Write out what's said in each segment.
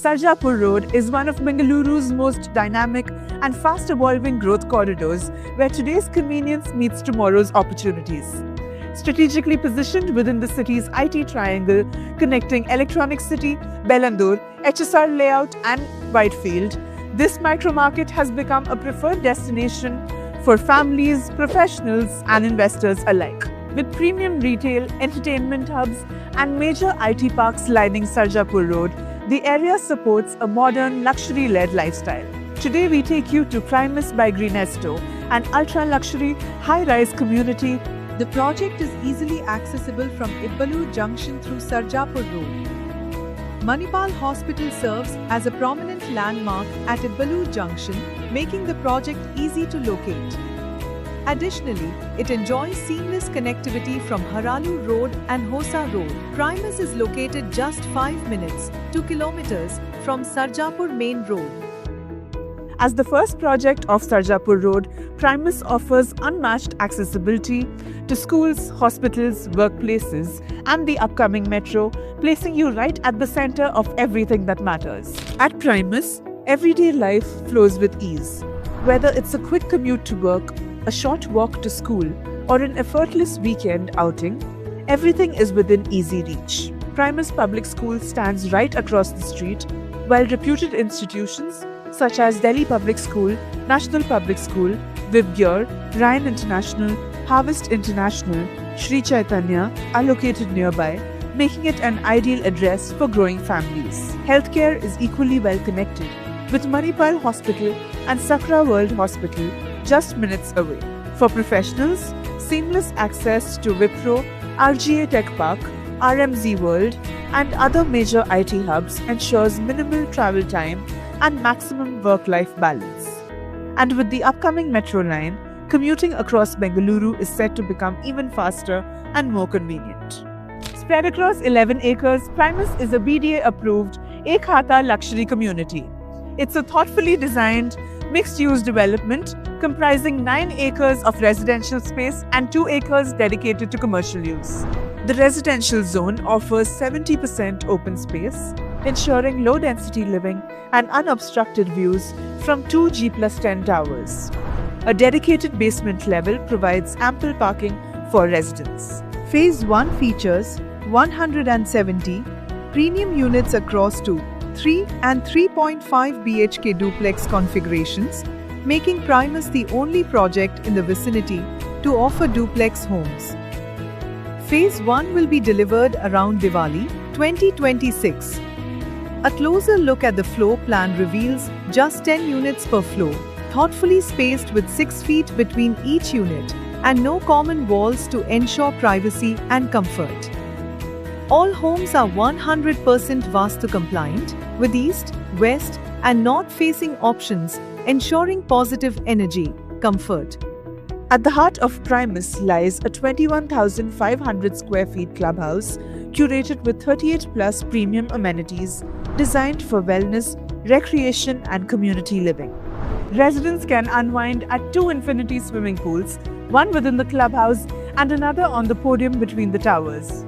Sarjapur Road is one of Bengaluru's most dynamic and fast-evolving growth corridors where today's convenience meets tomorrow's opportunities. Strategically positioned within the city's IT triangle connecting Electronic City, Bellandur, HSR Layout and Whitefield, this micro-market has become a preferred destination for families, professionals and investors alike. With premium retail, entertainment hubs and major IT parks lining Sarjapur Road, the area supports a modern, luxury-led lifestyle. Today we take you to Primus by Greenesto, an ultra-luxury, high-rise community. The project is easily accessible from Ibbalur Junction through Sarjapur Road. Manipal Hospital serves as a prominent landmark at Ibbalur Junction, making the project easy to locate. Additionally, it enjoys seamless connectivity from Haralu Road and Hosa Road. Primus is located just 5 minutes, 2 kilometers from Sarjapur Main Road. As the first project of Sarjapur Road, Primus offers unmatched accessibility to schools, hospitals, workplaces, and the upcoming metro, placing you right at the center of everything that matters. At Primus, everyday life flows with ease. Whether it's a quick commute to work, a short walk to school, or an effortless weekend outing, everything is within easy reach. Primus Public School stands right across the street, while reputed institutions such as Delhi Public School, National Public School, Vibgyor, Ryan International, Harvest International, Sri Chaitanya are located nearby, making it an ideal address for growing families. Healthcare is equally well connected, with Manipal Hospital and Sakra World Hospital just minutes away. For professionals, seamless access to Wipro, RGA Tech Park, RMZ World, and other major IT hubs ensures minimal travel time and maximum work-life balance. And with the upcoming metro line, commuting across Bengaluru is set to become even faster and more convenient. Spread across 11 acres, Primus is a BDA-approved Ek Hata luxury community. It's a thoughtfully designed, mixed-use development comprising 9 acres of residential space and 2 acres dedicated to commercial use. The residential zone offers 70% open space, ensuring low-density living and unobstructed views from 2 G+10 towers. A dedicated basement level provides ample parking for residents. Phase 1 features 170 premium units across 2, 3 and 3.5 BHK duplex configurations, making Primus the only project in the vicinity to offer duplex homes. Phase 1 will be delivered around Diwali 2026. A closer look at the floor plan reveals just 10 units per floor, thoughtfully spaced with 6 feet between each unit and no common walls to ensure privacy and comfort. All homes are 100% Vastu compliant, with east, west and north-facing options, ensuring positive energy, comfort. At the heart of Primus lies a 21,500 square feet clubhouse curated with 38+ premium amenities designed for wellness, recreation and community living. Residents can unwind at 2 infinity swimming pools, one within the clubhouse and another on the podium between the towers.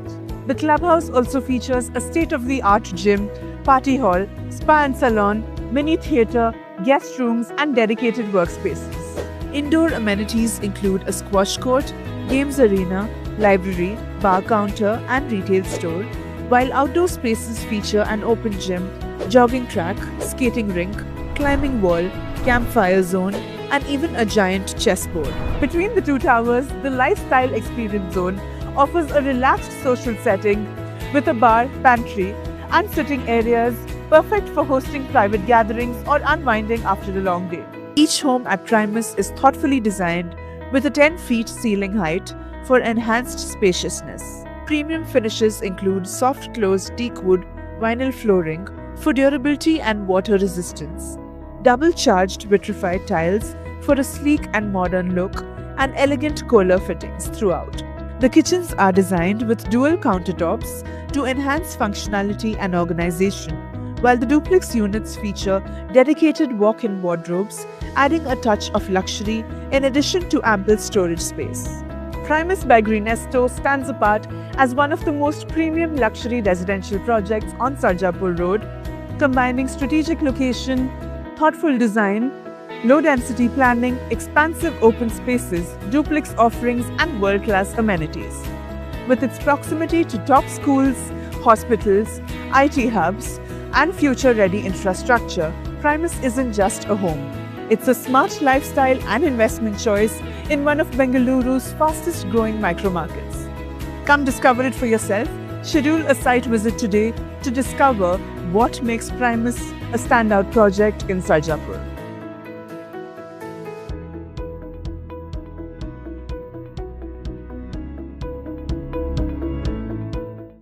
The clubhouse also features a state-of-the-art gym, party hall, spa and salon, mini theatre, guest rooms and dedicated workspaces. Indoor amenities include a squash court, games arena, library, bar counter and retail store, while outdoor spaces feature an open gym, jogging track, skating rink, climbing wall, campfire zone and even a giant chessboard. Between the 2 towers, the Lifestyle Experience Zone offers a relaxed social setting with a bar, pantry and sitting areas perfect for hosting private gatherings or unwinding after a long day. Each home at Primus is thoughtfully designed with a 10 feet ceiling height for enhanced spaciousness. Premium finishes include soft closed teak wood, vinyl flooring for durability and water resistance, double charged vitrified tiles for a sleek and modern look, and elegant Kohler fittings throughout. The kitchens are designed with dual countertops to enhance functionality and organization, while the duplex units feature dedicated walk-in wardrobes, adding a touch of luxury in addition to ample storage space. Primus by Greenesto stands apart as one of the most premium luxury residential projects on Sarjapur Road, combining strategic location, thoughtful design, low-density planning, expansive open spaces, duplex offerings, and world-class amenities. With its proximity to top schools, hospitals, IT hubs, and future-ready infrastructure, Primus isn't just a home. It's a smart lifestyle and investment choice in one of Bengaluru's fastest-growing micro-markets. Come discover it for yourself. Schedule a site visit today to discover what makes Primus a standout project in Sarjapur.